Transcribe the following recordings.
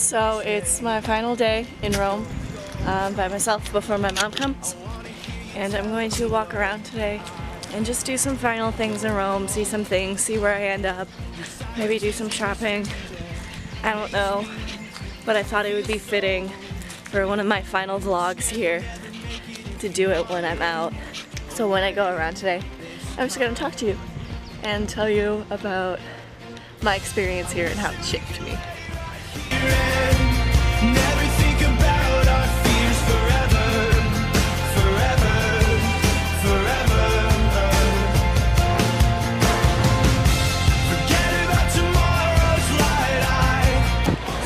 So it's my final day in Rome by myself before my mom comes, and I'm going to walk around today and just do some final things in Rome, see some things, see where I end up, maybe do some shopping. I don't know, but I thought it would be fitting for one of my final vlogs here to do it when I'm out. So when I go around today, I'm just going to talk to you and tell you about my experience here and how it shaped me.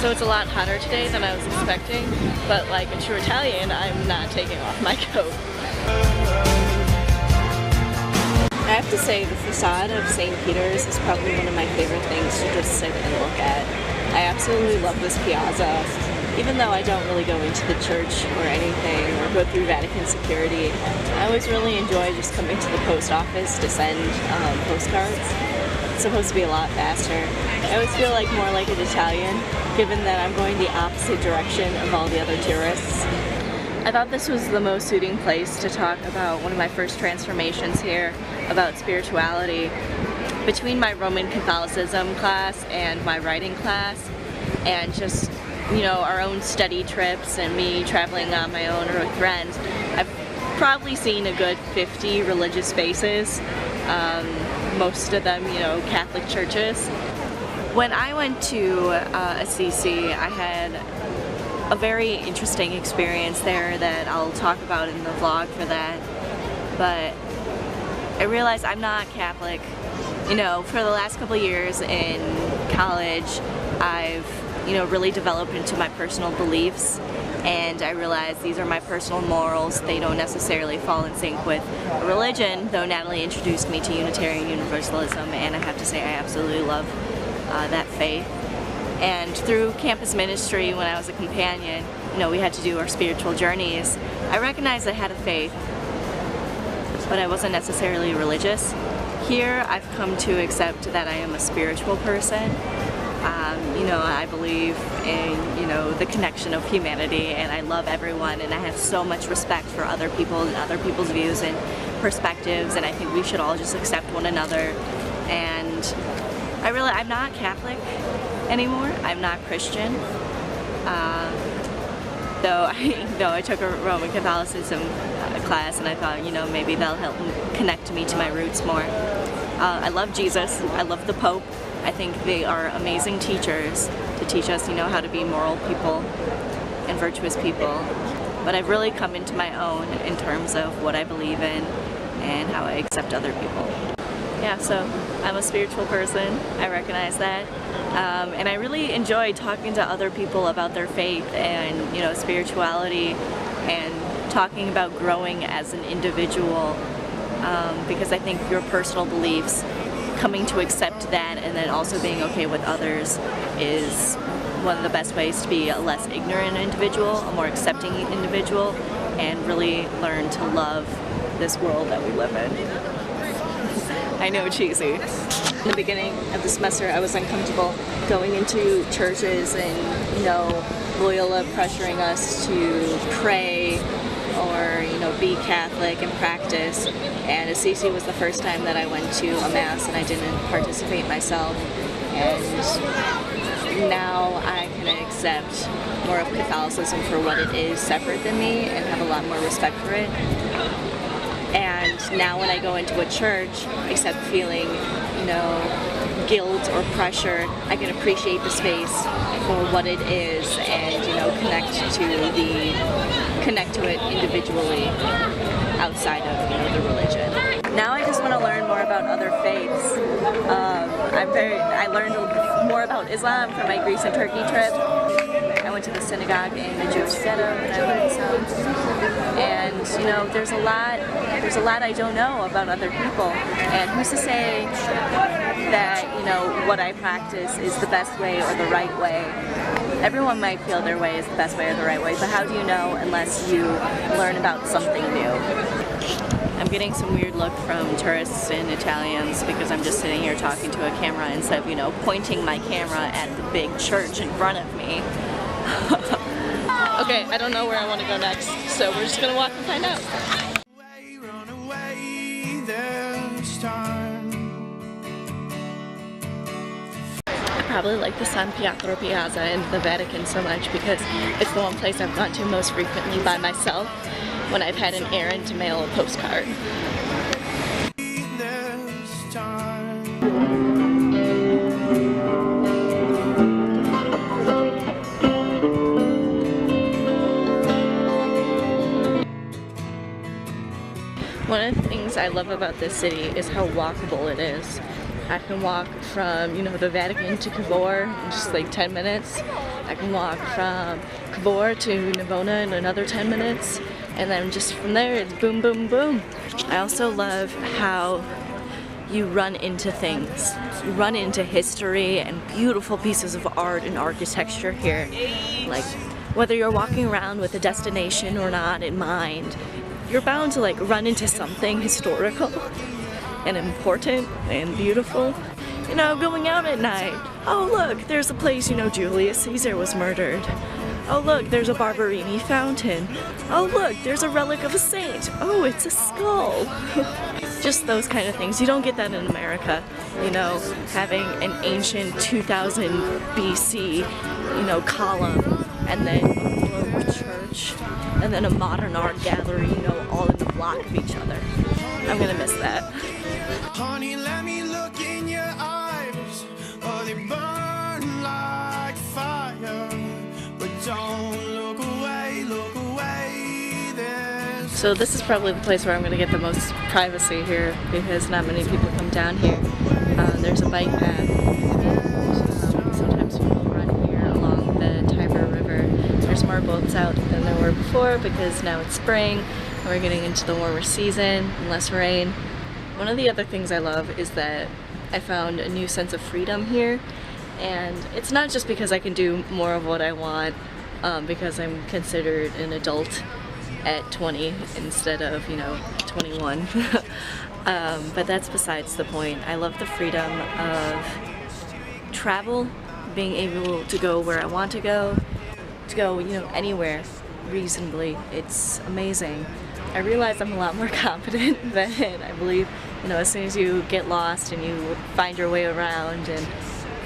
So it's a lot hotter today than I was expecting, but like a true Italian, I'm not taking off my coat. I have to say the facade of St. Peter's is probably one of my favorite things to just sit and look at. I absolutely love this piazza. Even though I don't really go into the church or anything or go through Vatican security, I always really enjoy just coming to the post office to send postcards. It's supposed to be a lot faster. I always feel like more like an Italian, given that I'm going the opposite direction of all the other tourists. I thought this was the most suiting place to talk about one of my first transformations here, about spirituality. Between my Roman Catholicism class and my writing class, and just, you know, our own study trips and me traveling on my own or with friends, I've probably seen a good 50 religious faces, most of them, you know, Catholic churches. When I went to Assisi, I had a very interesting experience there that I'll talk about in the vlog for that, but I realized I'm not Catholic. You know, for the last couple of years in college, I've, you know, really developed into my personal beliefs, and I realized these are my personal morals. They don't necessarily fall in sync with religion, though Natalie introduced me to Unitarian Universalism, and I have to say I absolutely love that faith. And through campus ministry, when I was a companion, you know, we had to do our spiritual journeys. I recognized I had a faith, but I wasn't necessarily religious. Here, I've come to accept that I am a spiritual person. You know, I believe in, you know, the connection of humanity, and I love everyone, and I have so much respect for other people and other people's views and perspectives, and I think we should all just accept one another. And I'm not Catholic anymore. I'm not Christian. Though I took a Roman Catholicism class, and I thought, you know, maybe that'll help connect me to my roots more. I love Jesus. I love the Pope. I think they are amazing teachers to teach us, you know, how to be moral people and virtuous people. But I've really come into my own in terms of what I believe in and how I accept other people. Yeah, so I'm a spiritual person. I recognize that. And I really enjoy talking to other people about their faith and, you know, spirituality, and talking about growing as an individual, because I think your personal beliefs, coming to accept that and then also being okay with others, is one of the best ways to be a less ignorant individual, a more accepting individual, and really learn to love this world that we live in. I know, cheesy. In the beginning of the semester, I was uncomfortable going into churches and, you know, Loyola pressuring us to pray or, you know, be Catholic and practice. And Assisi was the first time that I went to a Mass and I didn't participate myself. And now I can accept more of Catholicism for what it is, separate than me, and have a lot more respect for it. And now when I go into a church, except feeling, you know, guilt or pressure, I can appreciate the space for what it is and, you know, connect to it individually outside of, you know, the religion. Now I just want to learn more about other faiths. I learned more about Islam from my Greece and Turkey trip. I went to the synagogue in the Jewish ghetto and I learned some. And, you know, there's a lot I don't know about other people. And who's to say that, you know, what I practice is the best way or the right way? Everyone might feel their way is the best way or the right way, but how do you know unless you learn about something new? I'm getting some weird look from tourists and Italians because I'm just sitting here talking to a camera instead of, you know, pointing my camera at the big church in front of me. Okay, I don't know where I want to go next, so we're just gonna walk and find out. I probably like the San Pietro Piazza and the Vatican so much because it's the one place I've gone to most frequently by myself when I've had an errand to mail a postcard. One of the things I love about this city is how walkable it is. I can walk from, you know, the Vatican to Cavour in just like 10 minutes. I can walk from Cavour to Navona in another 10 minutes. And then just from there, it's boom, boom, boom. I also love how you run into things. You run into history and beautiful pieces of art and architecture here. Like, whether you're walking around with a destination or not in mind, you're bound to like run into something historical and important and beautiful. You know, going out at night. Oh look, there's a place, you know, Julius Caesar was murdered. Oh look, there's a Barberini fountain. Oh look, there's a relic of a saint. Oh, it's a skull. Just those kind of things. You don't get that in America. You know, having an ancient 2000 BC, you know, column, and then a Baroque church, and then a modern art gallery, you know, all in the block of each other. I'm gonna miss that. Honey, let me look in your eyes. Oh, they burn like fire. But don't look away, look away. So this is probably the place where I'm gonna get the most privacy here because not many people come down here. There's a bike path. Sometimes people run here along the Tiber River. There's more boats out than there were before because now it's spring and we're getting into the warmer season and less rain. One of the other things I love is that I found a new sense of freedom here, and it's not just because I can do more of what I want because I'm considered an adult at 20 instead of, you know, 21. But that's besides the point. I love the freedom of travel, being able to go where I want to go, you know, anywhere reasonably. It's amazing. I realize I'm a lot more confident than I believe. You know, as soon as you get lost and you find your way around and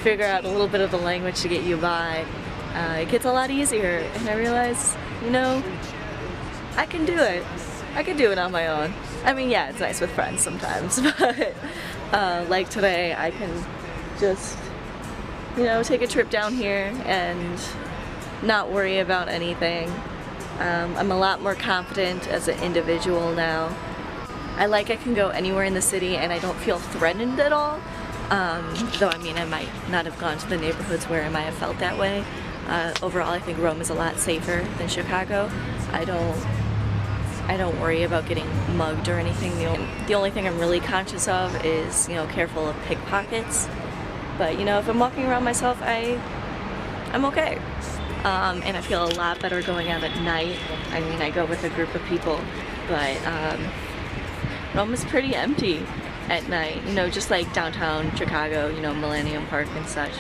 figure out a little bit of the language to get you by, it gets a lot easier. And I realize, you know, I can do it. I can do it on my own. I mean, yeah, it's nice with friends sometimes, but like today, I can just, you know, take a trip down here and not worry about anything. I'm a lot more confident as an individual now. I can go anywhere in the city and I don't feel threatened at all. Though, I mean, I might not have gone to the neighborhoods where I might have felt that way. Overall, I think Rome is a lot safer than Chicago. I don't worry about getting mugged or anything. The only thing I'm really conscious of is, you know, careful of pickpockets. But, you know, if I'm walking around myself, I'm okay. And I feel a lot better going out at night. I mean, I go with a group of people, but Rome is pretty empty at night, you know, just like downtown Chicago, you know, Millennium Park and such.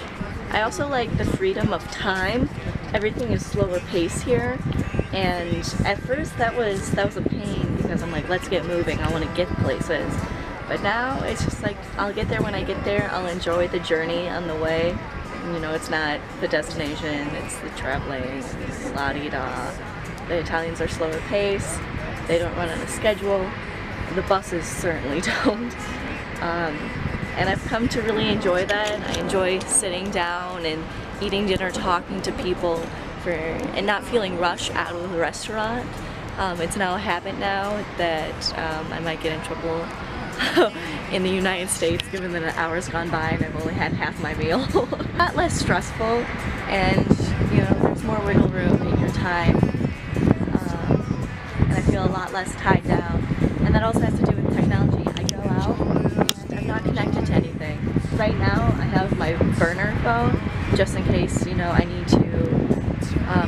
I also like the freedom of time. Everything is slower pace here, and at first that was a pain because I'm like, let's get moving, I want to get places. But now it's just like, I'll get there when I get there, I'll enjoy the journey on the way. You know, it's not the destination, it's the traveling, it's la-di-da. The Italians are slower pace, they don't run on a schedule, the buses certainly don't. And I've come to really enjoy that. I enjoy sitting down and eating dinner, talking to people, and not feeling rushed out of the restaurant. It's now a habit now that I might get in trouble in the United States, given that an hour's gone by and I've only had half my meal. A lot less stressful, and you know, there's more wiggle room in your time, and I feel a lot less tied down. And that also has to do with technology. I go out and I'm not connected to anything. Right now I have my burner phone just in case, you know, I need to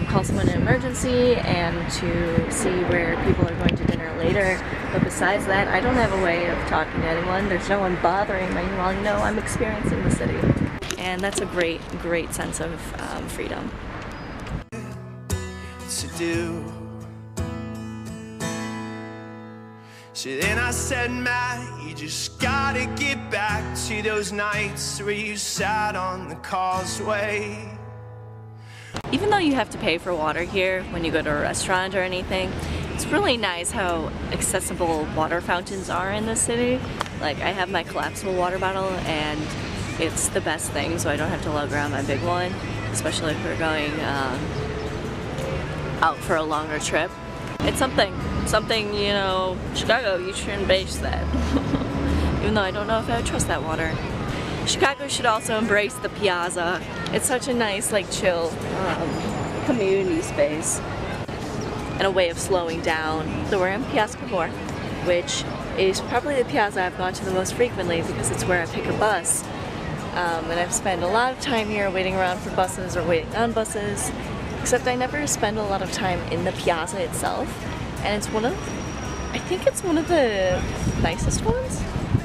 call someone in an emergency and to see where people are going to dinner later. But besides that, I don't have a way of talking to anyone. There's no one bothering me while, you know, I'm experiencing the city. And that's a great, great sense of freedom. to do. So then I said, Matt, you just gotta get back to those nights where you sat on the causeway. Even though you have to pay for water here when you go to a restaurant or anything, it's really nice how accessible water fountains are in this city. Like, I have my collapsible water bottle and it's the best thing, so I don't have to lug around my big one, especially if we're going out for a longer trip. It's something, you know, Chicago, you shouldn't base that. Even though I don't know if I would trust that water. Chicago should also embrace the piazza. It's such a nice, like, chill community space and a way of slowing down. So we're in Piazza Cavour, which is probably the piazza I've gone to the most frequently because it's where I pick a bus. And I've spent a lot of time here waiting around for buses or waiting on buses, except I never spend a lot of time in the piazza itself. And it's I think it's one of the nicest ones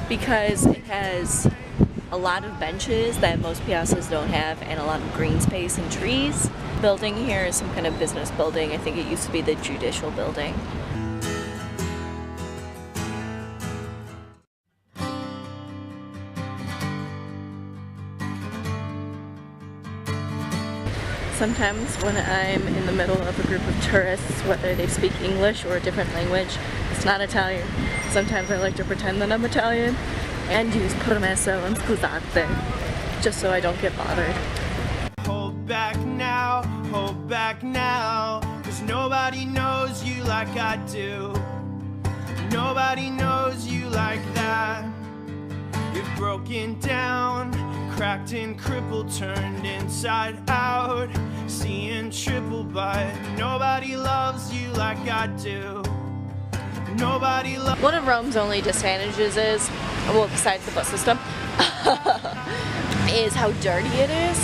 because it has a lot of benches that most piazzas don't have and a lot of green space and trees. The building here is some kind of business building. I think it used to be the judicial building. Sometimes when I'm in the middle of a group of tourists, whether they speak English or a different language, it's not Italian. Sometimes I like to pretend that I'm Italian and use permesso and scusate, just so I don't get bothered. Hold back now, 'cause nobody knows you like I do. Nobody knows you like that. You're broken down, cracked and crippled, turned inside out, seeing triple, but nobody loves you like I do. Nobody loves. One of Rome's only disadvantages is, well, besides the bus system, is how dirty it is.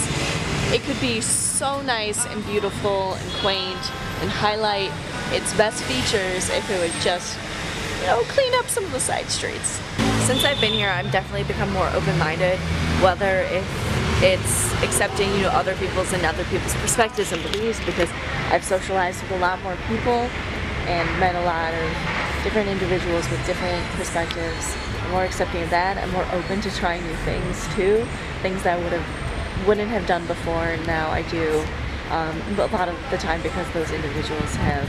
It could be so nice and beautiful and quaint and highlight its best features if it would just, you know, clean up some of the side streets. Since I've been here, I've definitely become more open-minded, whether it's accepting, you know, other people's perspectives and beliefs, because I've socialized with a lot more people and met a lot of different individuals with different perspectives. I'm more accepting of that. I'm more open to trying new things too, things that I wouldn't have done before, and now I do. A lot of the time because those individuals have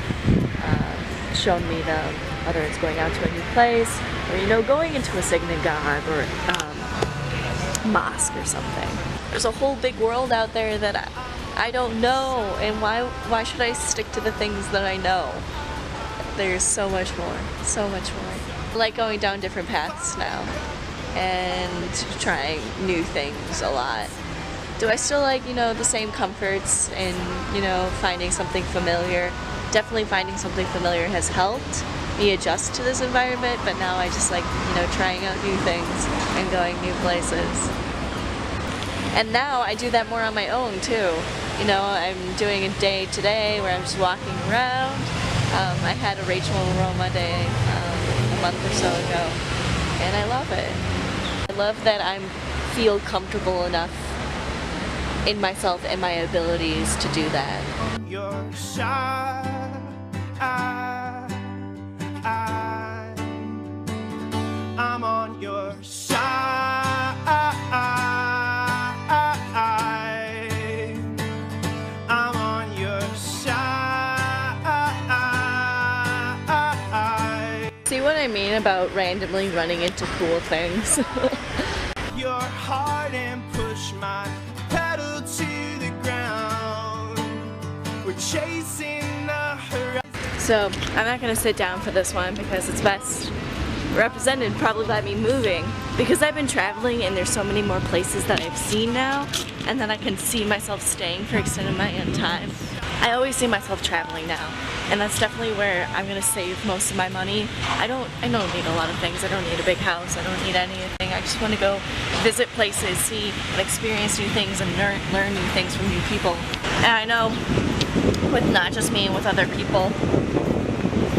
shown me them, whether it's going out to a new place or, you know, going into a synagogue or mosque or something. There's a whole big world out there that I don't know, and why should I stick to the things that I know? There's so much more, so much more. I like going down different paths now and trying new things a lot. Do I still like, you know, the same comforts and, you know, finding something familiar? Definitely finding something familiar has helped me adjust to this environment, but now I just like, you know, trying out new things and going new places. And now I do that more on my own too. You know, I'm doing a day today where I'm just walking around. I had a Rachel and Roma day a month or so ago, and I love it. I love that I feel comfortable enough in myself and my abilities to do that. Your side, I'm on your side. I'm on your side. See what I mean about randomly running into cool things? Your heart and push my pedal to the ground. We're chasing the horizon. So I'm not going to sit down for this one because it's best represented probably by me moving, because I've been traveling and there's so many more places that I've seen now, and then I can see myself staying for extended my own time. I always see myself traveling now, and that's definitely where I'm going to save most of my money. I don't need a lot of things. I don't need a big house. I don't need anything. I just want to go visit places, see and experience new things, and learn new things from new people. And I know with not just me and with other people,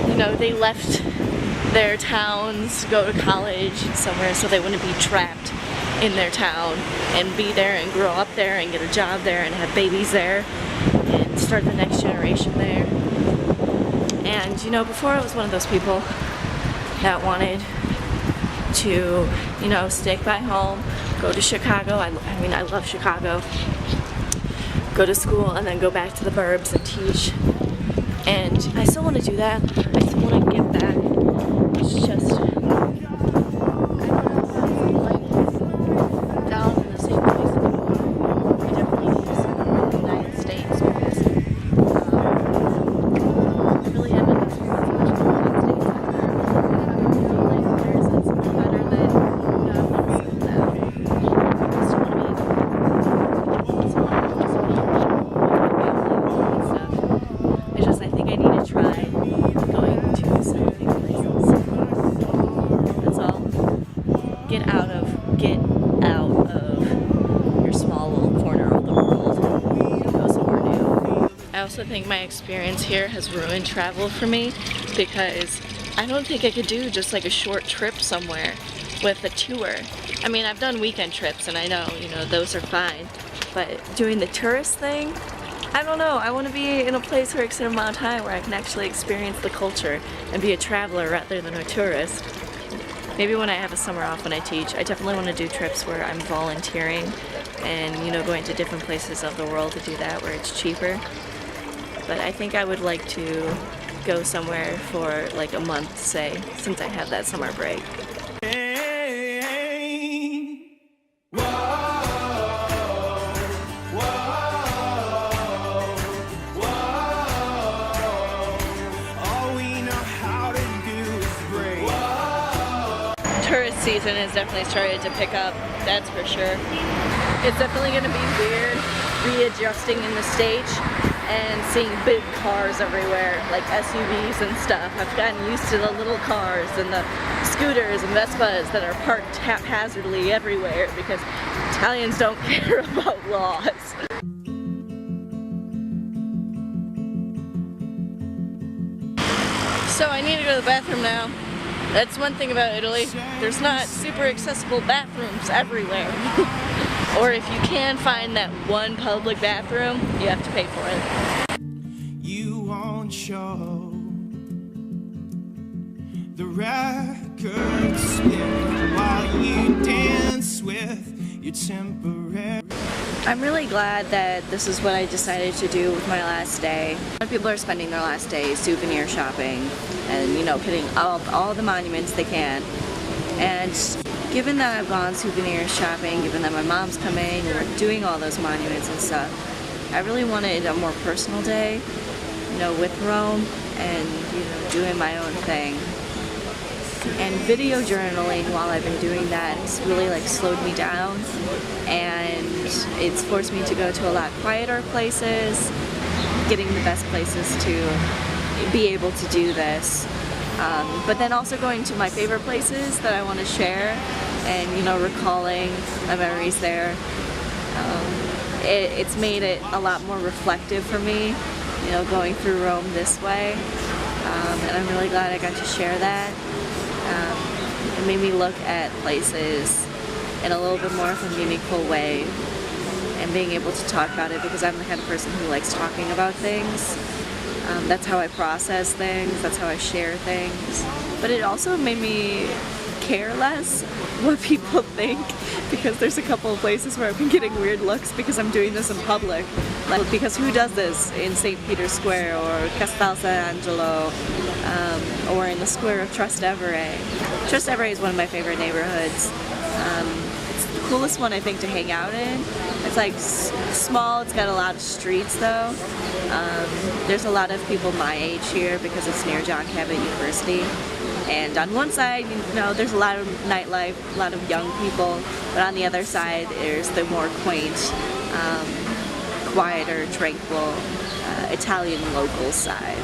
you know, they left their towns, go to college somewhere so they wouldn't be trapped in their town and be there and grow up there and get a job there and have babies there. and start the next generation there. And you know, before I was one of those people that wanted to, you know, stick by home, go to Chicago. I mean, I love Chicago. Go to school and then go back to the burbs and teach. And I still want to do that. I still want to give back. It's just, I don't know, like down in the same place anymore. We definitely need some in the United States because I really haven't experienced much of the United States. Like there's something better that, you know, I want to settle down. I still want to be able I think I need to try going to some big places. That's all. Get out of your small little corner of the world and go somewhere new. I also think my experience here has ruined travel for me because I don't think I could do just like a short trip somewhere with a tour. I mean, I've done weekend trips and I know, you know, those are fine. But doing the tourist thing, I don't know, I want to be in a place for an extended amount of time where I can actually experience the culture and be a traveler rather than a tourist. Maybe when I have a summer off when I teach, I definitely want to do trips where I'm volunteering and, you know, going to different places of the world to do that where it's cheaper. But I think I would like to go somewhere for like a month, say, since I have that summer break. Tourist season has definitely started to pick up, that's for sure. It's definitely going to be weird readjusting in the States and seeing big cars everywhere, like SUVs and stuff. I've gotten used to the little cars and the scooters and Vespas that are parked haphazardly everywhere because Italians don't care about laws. So I need to go to the bathroom now. That's one thing about Italy. There's not super accessible bathrooms everywhere. Or if you can find that one public bathroom, you have to pay for it. You won't show the record spin while you dance with your temporary. I'm really glad that this is what I decided to do with my last day. A lot of people are spending their last day souvenir shopping and, you know, hitting all the monuments they can. And given that I've gone souvenir shopping, given that my mom's coming, we're doing all those monuments and stuff, I really wanted a more personal day, you know, with Rome and, you know, doing my own thing. And video journaling while I've been doing that has really like slowed me down, and it's forced me to go to a lot quieter places, getting the best places to be able to do this. But then also going to my favorite places that I want to share and, you know, recalling my memories there. It's made it a lot more reflective for me, you know, going through Rome this way. And I'm really glad I got to share that. It made me look at places in a little bit more of a meaningful way and being able to talk about it because I'm the kind of person who likes talking about things. That's how I process things, that's how I share things. But it also made me care less what people think because there's a couple of places where I've been getting weird looks because I'm doing this in public. Like, because who does this in St. Peter's Square or Castel San Angelo or in the square of Trastevere? Trastevere is one of my favorite neighborhoods. It's the coolest one I think to hang out in. It's like small, it's got a lot of streets though. There's a lot of people my age here because it's near John Cabot University. And on one side, you know, there's a lot of nightlife, a lot of young people, but on the other side, there's the more quaint, quieter, tranquil, Italian local side.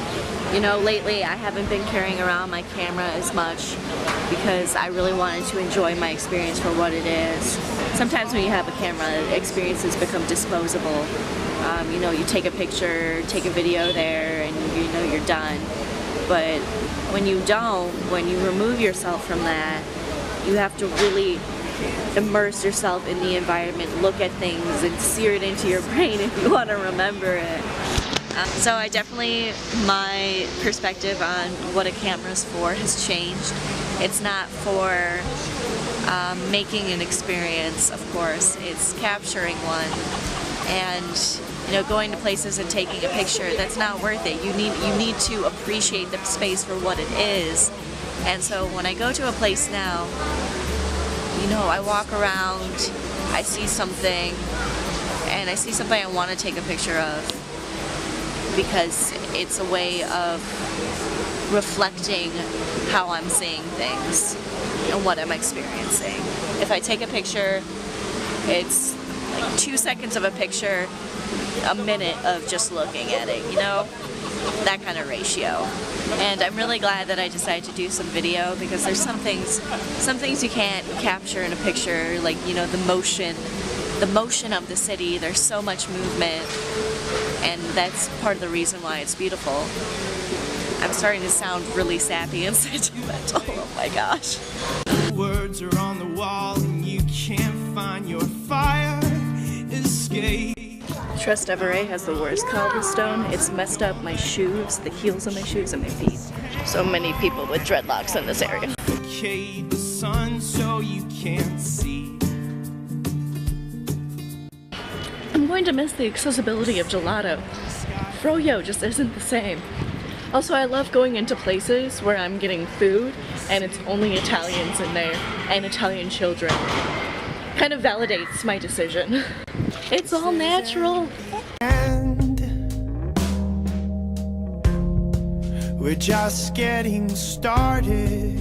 You know, lately I haven't been carrying around my camera as much because I really wanted to enjoy my experience for what it is. Sometimes when you have a camera, experiences become disposable. You know, you take a picture, take a video there, and you know you're done. But when you don't, when you remove yourself from that, you have to really immerse yourself in the environment, look at things, and sear it into your brain if you want to remember it. So I definitely, my perspective on what a camera's for has changed. It's not for making an experience, of course. It's capturing one, and you know, going to places and taking a picture. That's not worth it. You need to appreciate the space for what it is. And so when I go to a place now, you know, I walk around, I see something, and I see something I want to take a picture of, because it's a way of reflecting how I'm seeing things and what I'm experiencing. If I take a picture, it's like 2 seconds of a picture, a minute of just looking at it, you know? That kind of ratio. And I'm really glad that I decided to do some video, because there's some things you can't capture in a picture, like, you know, the motion of the city. There's so much movement, and that's part of the reason why it's beautiful. I'm starting to sound really sappy and sentimental. Oh my gosh. Words are on the wall and you can't find your fire escape. Trastevere has the worst cobblestone. It's messed up my shoes, the heels of my shoes, and my feet. So many people with dreadlocks in this area. The sun so you can't see. I'm going to miss the accessibility of gelato. Froyo just isn't the same. Also, I love going into places where I'm getting food and it's only Italians in there and Italian children. Kind of validates my decision. It's all natural. And we're just getting started.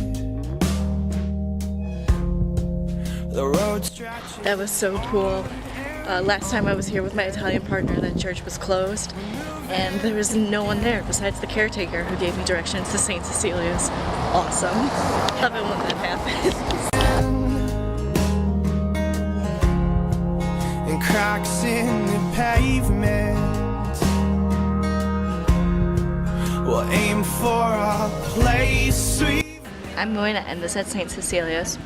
The road stretches. That was so cool. Last time I was here with my Italian partner, that church was closed, and there was no one there besides the caretaker who gave me directions to St. Cecilia's. Awesome. Love it when that happens. And cracks in the pavement. We'll aim for a place we. I'm going to end this at St. Cecilia's.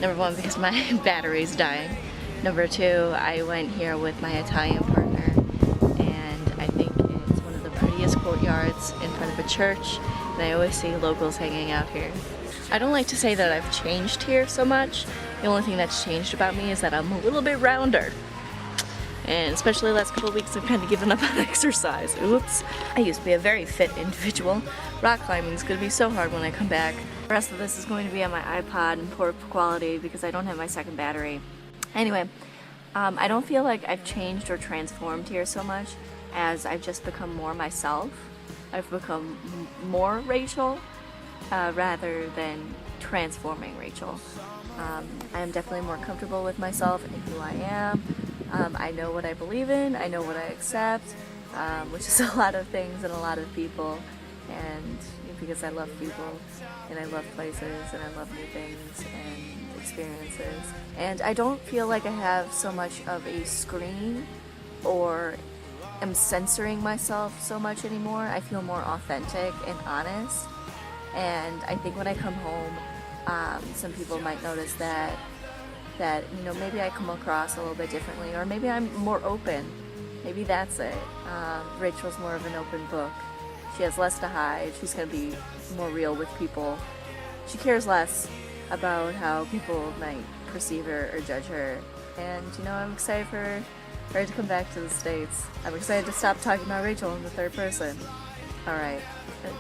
Number one, because my battery's dying. Number two, I went here with my Italian partner, and I think it's one of the prettiest courtyards in front of a church, and I always see locals hanging out here. I don't like to say that I've changed here so much. The only thing that's changed about me is that I'm a little bit rounder. And especially the last couple of weeks, I've kind of given up on exercise. Oops. I used to be a very fit individual. Rock climbing is going to be so hard when I come back. The rest of this is going to be on my iPod in poor quality because I don't have my second battery. Anyway, I don't feel like I've changed or transformed here so much as I've just become more myself. I've become more Rachel rather than transforming Rachel. I'm definitely more comfortable with myself and who I am. I know what I believe in, I know what I accept, which is a lot of things and a lot of people, and because I love people, and I love places, and I love new things and experiences. And I don't feel like I have so much of a screen or am censoring myself so much anymore. I feel more authentic and honest, and I think when I come home, some people might notice that you know, maybe I come across a little bit differently, or maybe I'm more open. Maybe that's it. Rachel's more of an open book. She has less to hide. She's going to be more real with people. She cares less about how people might perceive her or judge her. And, you know, I'm excited for her to come back to the States. I'm excited to stop talking about Rachel in the third person. Alright,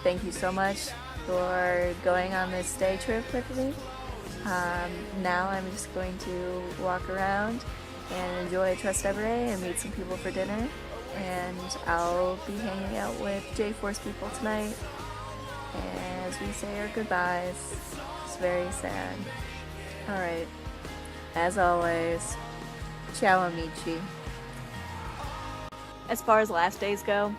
thank you so much for going on this day trip with me. Now I'm just going to walk around and enjoy Trastevere and meet some people for dinner, and I'll be hanging out with J-Force people tonight as we say our goodbyes. It's very sad. Alright, as always, ciao amici. As far as last days go,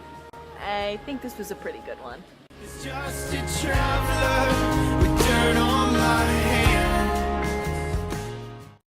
I think this was a pretty good one. It's just a traveler with dirt on my hands.